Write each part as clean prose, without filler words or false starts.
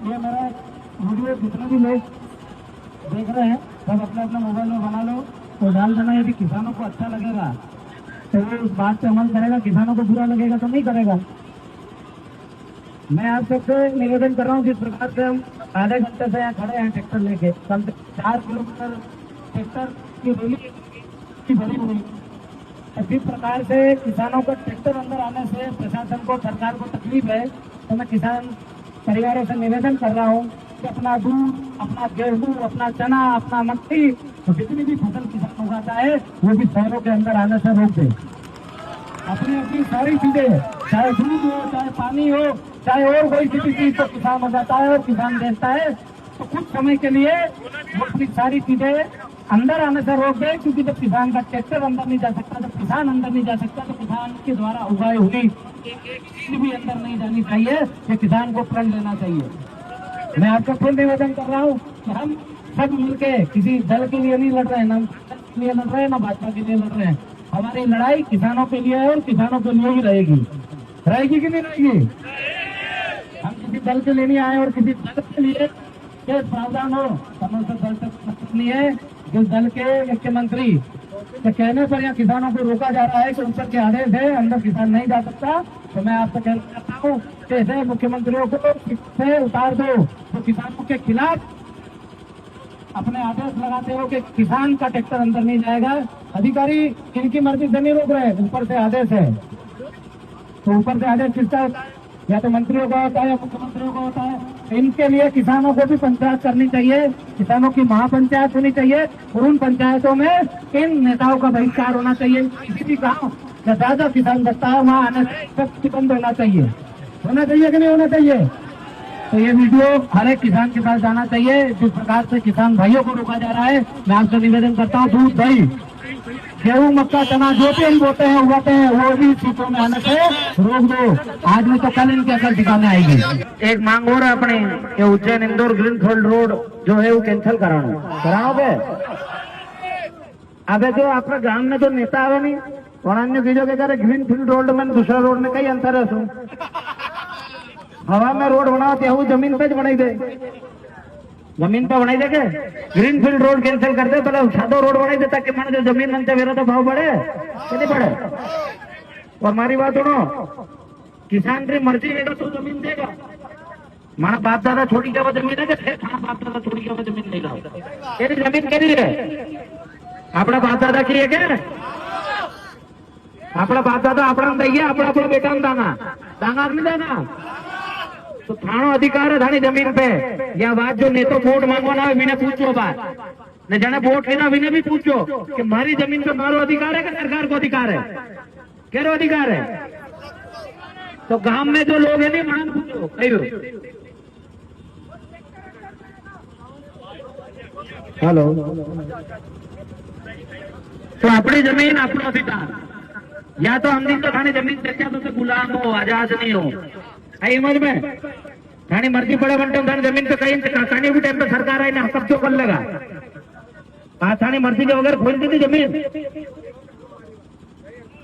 ये मेरा वीडियो जितने भी लोग देख रहे हैं सब अपने अपने मोबाइल में बना लो तो डाल देना। यदि किसानों को अच्छा लगेगा तो वो उस बात पे अमल करेगा, किसानों को बुरा लगेगा तो नहीं करेगा। मैं आप सबसे निवेदन कर रहा हूँ, जिस प्रकार से हम आधे घंटे से यहाँ खड़े हैं ट्रैक्टर लेके, कम से 4 किलोमीटर ट्रैक्टर की रैली भरी हुई, जिस प्रकार से किसानों को ट्रैक्टर अंदर आने से प्रशासन को, सरकार को तकलीफ है, तो मैं किसान परिवारों से निवेदन कर रहा हूँ कि अपना दूध, अपना गेहूं, अपना चना, अपना मक्की, तो जितनी भी फसल किसान उगाता है वो भी शहरों के अंदर आने से रोक दे। अपनी अपनी सारी चीजें, चाहे दूध हो, चाहे पानी हो, चाहे और कोई सी भी चीज, तो किसान उगाता है और किसान बेचता है, तो कुछ समय के लिए वो अपनी सारी चीजें अंदर आने से रोक दे। क्योंकि जब किसान का ट्रैक्टर अंदर नहीं जा सकता, जब किसान अंदर नहीं जा सकता, तो किसान के द्वारा उगाई हुई एक चीज भी अंदर नहीं जानी चाहिए। ये किसान को प्रण लेना चाहिए। मैं आपका फिर निवेदन कर रहा हूँ कि हम सब मिलके किसी दल के लिए नहीं लड़ रहे हैं, ना के लिए लड़ रहे हैं, ना भाजपा के लिए लड़ रहे हैं। हमारी लड़ाई किसानों के लिए है और किसानों के लिए ही रहेगी। रहेगी कि नहीं रहेगी? हम किसी दल के लिए नहीं आए और किसी दल के लिए प्रावधान हो समस्त दल तक नहीं है। जिस दल के मुख्यमंत्री के कहने पर यहाँ किसानों को रोका जा रहा है कि ऊपर के आदेश है, अंदर किसान नहीं जा सकता, तो मैं आपसे कहना चाहता हूँ कि ऐसे मुख्यमंत्रियों को से उतार दो तो किसानों के खिलाफ अपने आदेश लगाते हो कि किसान का ट्रैक्टर अंदर नहीं जाएगा। अधिकारी इनकी मर्जी से नहीं रोक रहे, ऊपर से आदेश है। तो ऊपर से आदेश किसका होता है? या तो मंत्रियों का होता है या मुख्यमंत्रियों का होता है। इनके लिए किसानों को भी पंचायत करनी चाहिए, किसानों की महापंचायत होनी चाहिए और उन पंचायतों में इन नेताओं का बहिष्कार होना चाहिए। किसी भी गाँव या ज्यादा किसान बचता है वहाँ आने से प्रतिबंध होना चाहिए। होना चाहिए कि नहीं होना चाहिए? तो ये वीडियो हर एक किसान के पास जाना चाहिए। जिस प्रकार से किसान भाइयों को रोका जा रहा है, मैं आपसे निवेदन करता हूँ, दूध, दही, गेहूं, मक्का, चना जो भी हम बोते हैं, उगाते हैं, वो भी सीटों में आने से रोक दो। आज में तो कल इनकी अकल ठिकाने आएगी। एक मांग और अपने ये उज्जैन इंदौर ग्रीनफील्ड रोड जो है वो कैंसिल कराओगे। अब जो आपका गांव में तो नेता आवे नहीं और अन्य चीजों के करे ग्रीनफील्ड रोड में दूसरा रोड में कई अंतर है। हवा में रोड बनाते हैं, जमीन पे बनाई दे, जमीन पे बनाई दे के ग्रीनफील्ड रोड कैंसिल कर दे, पहले सादो रोड बनाई दे ताकि मान जो जमीन बनते मेरा तो भाव बढ़े कि नहीं बढ़े। और हमारी बात सुनो, किसान की मर्जी रहेगा तो जमीन देगा। माना बाप दादा छोड़ी क्या वो जमीन है कि बाप दादा छोड़ी क्या वो जमीन नहीं रहा, तेरी जमीन के लिए अपना बाप दादा की है क्या? अपना बाप दादा अपना दे अपना अपना बेटा दांगा दांगा नहीं देना। तो थानो अधिकार है थानी जमीन पे। या बात जो नेतो वोट मांगवाना है विने पूछो, बात ने जाने वोट लेना विने भी पूछो कि मारी जमीन पे मारो अधिकार है कि सरकार को अधिकार है? केरो अधिकार है? तो गांव में जो लोग है नहीं मान पूछो कहियो। हेलो, तो अपनी जमीन अपना अधिकार, या तो हम दिन तो थानी जमीन चर्चा तो गुलाम हो, आजाद नहीं हो। समझ में थानी मर्जी पड़े बनते थानी जमीन पे कहीं कहीं भी टाइम पे सरकार आई ना कब्जो कर लेगा। आज थानी मर्जी के बगैर खोल दी थी जमीन,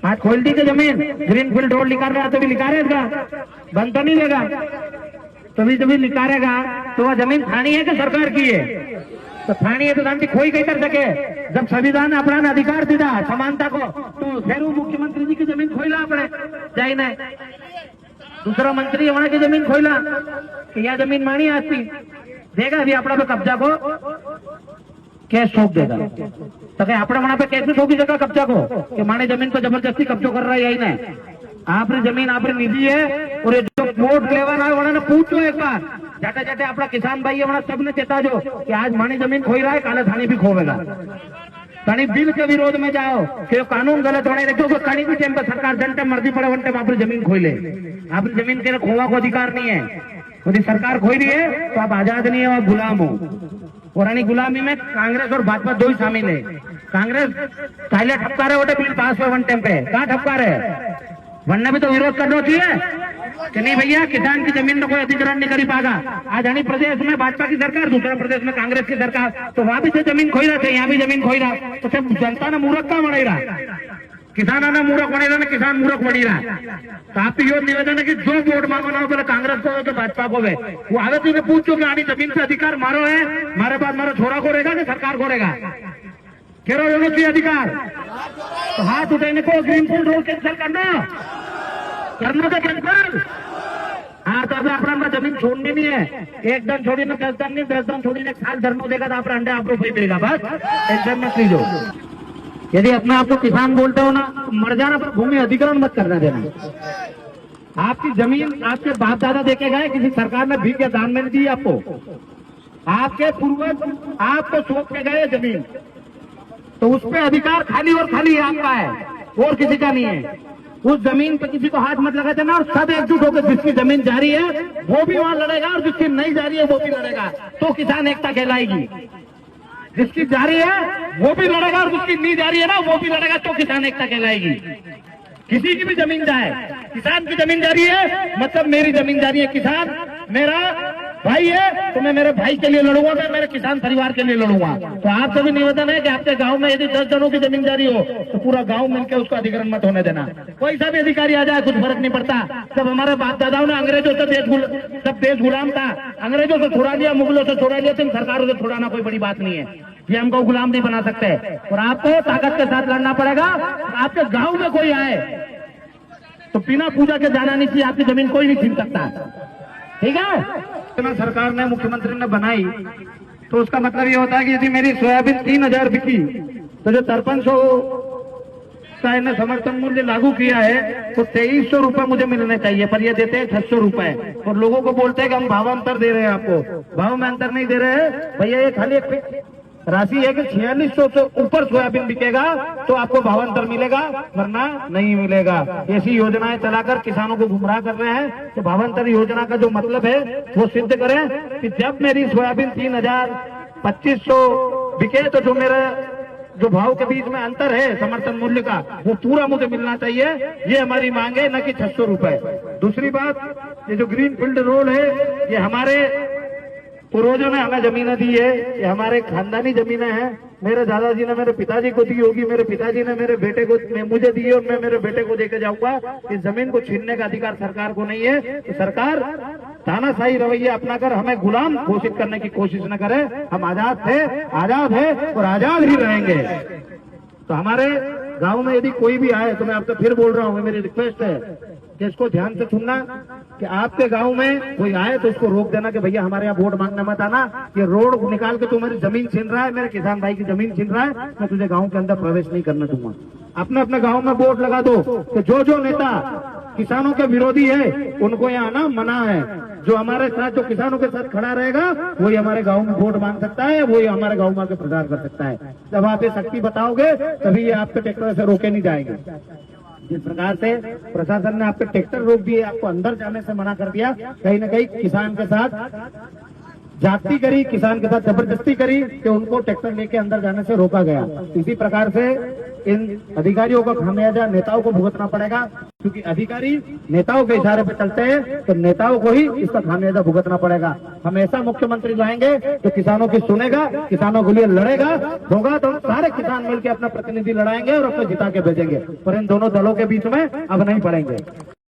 आज खोल दी थी जमीन। ग्रीनफील्ड रोड निकाल रहा तो भी निकालेगा, बंद तो नहीं देगा। तो भी निकालेगा तो वह जमीन थानी है कि सरकार की है? तो थानी है तो थानी खोई कहीं कर सके। जब संविधान ने अपना अधिकार दिया समानता को, तो फिर वो मुख्यमंत्री जी की जमीन खोईला अपने जाए न दूसरा मंत्री वहां की जमीन खोईला कि यह जमीन मानी आती देगा अभी अपना पे कब्जा को कैश सौंप देगा। तो क्या अपने वहां पे कैसे सौंपी देगा कब्जा को कि माने जमीन पर जबरदस्ती कब्जो कर रहा है? यही नहीं, आपने जमीन आपने निजी है। और ये जो वोट लेवा रहा है उन्होंने पूछो एक बार जाते जाते अपना किसान भाई है सबने चेता जो कि आज मानी जमीन खोई रहा है, काले थाने भी खोवेगा। कहीं बिल के विरोध में जाओ कि कानून गलत होने देखो, कहीं भी टाइम पर सरकार जनता मर्जी पड़े वन टाइम आपने जमीन खोई ले। आपने जमीन के खोवा को अधिकार नहीं है। यदि सरकार खोई रही है तो आप आजाद नहीं है, आप गुलाम हो। और गुलामी में कांग्रेस और भाजपा दो ही शामिल है। कांग्रेस पहले ठपका रहे होते बिल पास हुए वन टाइम पे, कहाँ ठपका रहे? वरना भी तो विरोध करना चाहिए कि नहीं भैया किसान की जमीन में कोई अधिग्रहण नहीं कर पाएगा। आज हनी प्रदेश में भाजपा की सरकार, दूसरा प्रदेश में कांग्रेस की सरकार, तो वहां भी जमीन खोई रहा थे, यहाँ भी जमीन खोई रहा, तो सब जनता ने मूर्ख का बनाई रहा। किसानांना मूर्ख बनेगा ना, किसान मूर्ख बनेगा। तो आप यो निवेदन है कि जो वोट मांगो ना बोले कांग्रेस को तो भाजपा को है, वो आवे तुझे पूछो कि आनी जमीन से अधिकार मारो है, मारे बाद मारो छोरा को रहेगा कि सरकार को रहेगा, कह रहे हो चाहिए अधिकार। तो हाथ उठाने को ग्रीन फील्ड रूल कैंसिल करना तो कैंसिल। हाँ, तो अभी अपना जमीन छोड़नी नहीं है, एक दम छोड़ी ना 10 दिन नहीं, 10 दिन छोड़ी ना 1 साल धर्म देगा तो अपना अंडे आपको भाई मिलेगा, बस टेंशन मत लीजिए। यदि अपने आप को किसान बोलते हो ना तो मर जाना, पर भूमि अधिग्रहण मत करना देना। आपकी जमीन आपके बाप दादा देके गए, किसी सरकार ने भीख या दान में नहीं दी आपको, आपके पूर्वज आपको सौंप के गए जमीन, तो उस पे अधिकार खाली और खाली आपका है और किसी का नहीं है। उस जमीन पे किसी को हाथ मत लगा देना, और सब एकजुट होकर जिसकी जमीन जा रही है वो भी वहां लड़ेगा और जिसकी नहीं जा रही है वो भी लड़ेगा, तो किसान एकता कहलाएगी। जिसकी जा रही है वो भी लड़ेगा और जिसकी नहीं जा रही है ना वो भी लड़ेगा, तो किसान एकता कहलाएगी। किसी की भी जमीन जाए, किसान की जमीन जा रही है मतलब मेरी जमीन जा रही है, किसान मेरा भाई है तो मैं मेरे भाई के लिए लड़ूंगा, मैं मेरे किसान परिवार के लिए लड़ूंगा। तो आपसे भी निवेदन है कि आपके गांव में यदि 10 जनों की जमीन जा रही हो तो पूरा गांव मिलकर उसको अधिग्रहण मत होने देना। कोई सा भी अधिकारी आ जाए कुछ फर्क नहीं पड़ता। जब हमारे बाप दादाओं ने अंग्रेजों से देश गुलाम था, अंग्रेजों से छुड़ा लिया, मुगलों से छुड़ा लिया, तो सरकारों से छुड़ाना कोई बड़ी बात नहीं है, ये हमको गुलाम नहीं बना सकते। और आपको ताकत के साथ लड़ना पड़ेगा। आपके गांव में कोई आए तो बिना पूजा के जाना नहीं चाहिए, आपकी जमीन कोई नहीं छीन सकता, ठीक है। इतना सरकार ने मुख्यमंत्री ने बनाई तो उसका मतलब ये होता है कि यदि मेरी सोयाबीन 3000 बिकी तो जो 5300 का इन्हें समर्थन मूल्य लागू किया है तो 2300 रुपए मुझे मिलने चाहिए, पर ये देते हैं 600 रुपए। और लोगों को बोलते हैं कि हम भावांतर दे रहे हैं, आपको भाव में अंतर नहीं दे रहे हैं भैया, ये खाली एक राशि है कि 4600 से ऊपर सोयाबीन बिकेगा तो आपको भावांतर मिलेगा, वरना नहीं मिलेगा। ऐसी योजनाएं चलाकर किसानों को गुमराह कर रहे हैं। तो भावांतर योजना का जो मतलब है वो सिद्ध करें कि जब मेरी सोयाबीन 2500 बिके तो जो मेरा जो भाव के बीच में अंतर है समर्थन मूल्य का वो पूरा मुझे मिलना चाहिए, ये हमारी मांग है, न कि 600 रुपए। दूसरी बात, ये जो ग्रीन फील्ड रोड है ये हमारे पूर्वजों ने हमें जमीनें दी है, ये हमारे खानदानी जमीनें हैं। मेरे दादाजी ने मेरे पिताजी को दी होगी, मेरे पिताजी ने मेरे बेटे को मुझे दी है और मैं मेरे बेटे को देके जाऊंगा। इस जमीन को छीनने का अधिकार सरकार को नहीं है। तो सरकार तानाशाही रवैया अपनाकर हमें गुलाम घोषित करने की कोशिश न करे। हम आजाद थे, आजाद है और आजाद ही रहेंगे। तो हमारे गांव में यदि कोई भी आए तो मैं आपसे फिर बोल रहा हूँ, मेरी रिक्वेस्ट है कि इसको ध्यान से सुनना कि आपके गांव में कोई आए तो उसको रोक देना कि भैया हमारे यहाँ वोट मांगने मत आना, ये रोड निकाल के तू मेरी जमीन छीन रहा है, मेरे किसान भाई की जमीन छीन रहा है, मैं तुझे गांव के अंदर प्रवेश नहीं करने दूंगा। अपने अपने गांव में वोट लगा दो कि जो नेता किसानों के विरोधी है उनको यहाँ आना मना है। जो हमारे साथ जो किसानों के साथ खड़ा रहेगा वही हमारे गांव में वोट मांग सकता है, वही हमारे गांव में आके प्रचार कर सकता है। जब आप ये शक्ति बताओगे तभी ये आपके ट्रैक्टर से रोके नहीं जाएंगे। जिस प्रकार से प्रशासन ने आपके ट्रैक्टर रोक दिए, आपको अंदर जाने से मना कर दिया, कहीं न कहीं किसान के साथ जाति करी, किसान के साथ जबरदस्ती करी कि उनको ट्रैक्टर लेके अंदर जाने से रोका गया। इसी प्रकार से इन अधिकारियों का खामियाजा नेताओं को भुगतना पड़ेगा, क्योंकि अधिकारी नेताओं के इशारे पे चलते हैं तो नेताओं को ही इसका खामियाजा भुगतना पड़ेगा। हम ऐसा मुख्यमंत्री लाएंगे जो किसानों की सुनेगा, किसानों के लिए लड़ेगा, होगा तो सारे किसान मिलकर अपना प्रतिनिधि लड़ाएंगे और अपने जिता के भेजेंगे, पर इन दोनों दलों के बीच में अब नहीं पड़ेंगे।